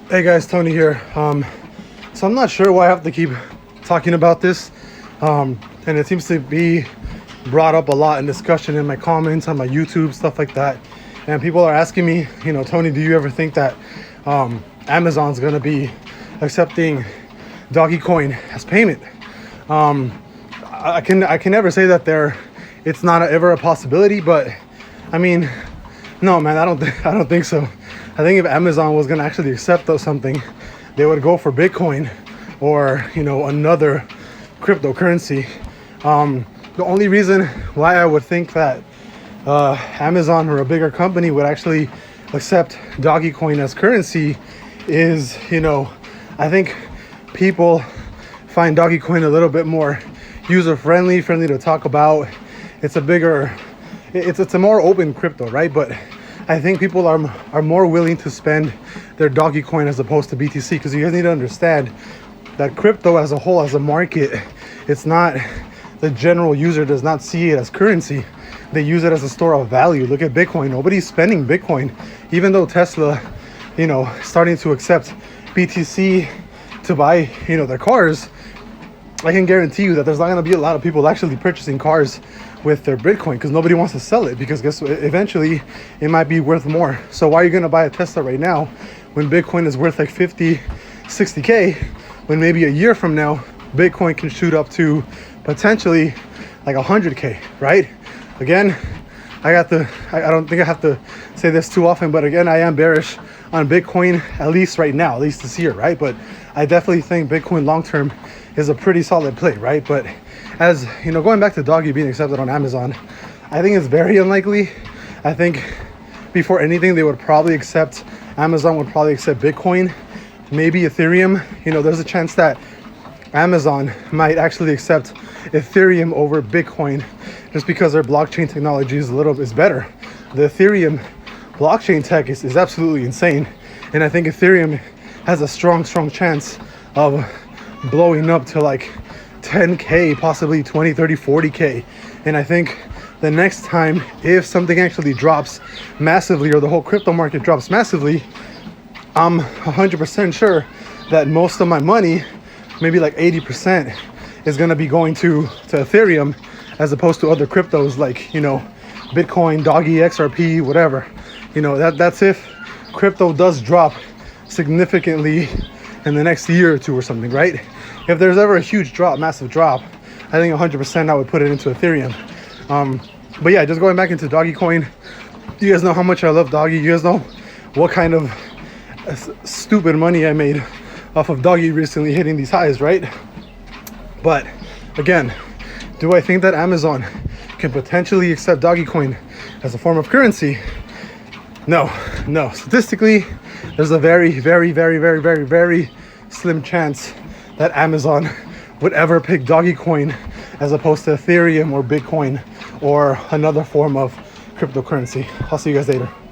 Hey guys, Tony here. So I'm not sure why I have to keep talking about this, and it seems to be brought up a lot in discussion in my comments on my YouTube, stuff like that. And people are asking me, Tony, do you ever think that Amazon's gonna be accepting Dogecoin as payment? I can never say that it's not ever a possibility, but I mean, no, man, I don't think so. I think if Amazon was gonna actually accept something, they would go for Bitcoin or another cryptocurrency. The only reason why I would think that Amazon or a bigger company would actually accept Dogecoin as currency is, I think people find Dogecoin a little bit more friendly to talk about. It's a more open crypto, right? But I think people are more willing to spend their Dogecoin as opposed to BTC, because you guys need to understand that crypto as a whole, as a market, it's not, the general user does not see it as currency. They use it as a store of value. Look at Bitcoin. Nobody's spending Bitcoin, even though Tesla, starting to accept BTC to buy, their cars. I can guarantee you that there's not going to be a lot of people actually purchasing cars with their Bitcoin, because nobody wants to sell it, because guess what? Eventually it might be worth more. So why are you going to buy a Tesla right now when Bitcoin is worth like 50, 60K, when maybe a year from now Bitcoin can shoot up to potentially like 100K, right? Again, I don't think I have to say this too often, but again, I am bearish on Bitcoin, at least right now, at least this year, right? But I definitely think Bitcoin long-term is a pretty solid play, right? But as going back to Doggy being accepted on Amazon, I think it's very unlikely. I think before anything, Amazon would probably accept Bitcoin, maybe Ethereum. There's a chance that Amazon might actually accept Ethereum over Bitcoin, just because their blockchain technology is better. The Ethereum blockchain tech is absolutely insane, and I think Ethereum has a strong chance of blowing up to like 10K, possibly 20, 30, 40K. And I think the next time, if something actually drops massively, or the whole crypto market drops massively, I'm 100% sure that most of my money, maybe like 80%, is going to be going to Ethereum, as opposed to other cryptos like Bitcoin, Doggy, XRP, whatever. That's if crypto does drop significantly in the next year or two or something, right? If there's ever a huge drop, massive drop, I think 100% I would put it into Ethereum. But yeah, just going back into Dogecoin, you guys know how much I love Doggy. You guys know what kind of stupid money I made off of Doggy recently hitting these highs, right? But again, do I think that Amazon can potentially accept Dogecoin as a form of currency? No. Statistically, there's a very, very, very, very, very, very slim chance that Amazon would ever pick Dogecoin as opposed to Ethereum or Bitcoin or another form of cryptocurrency. I'll see you guys later.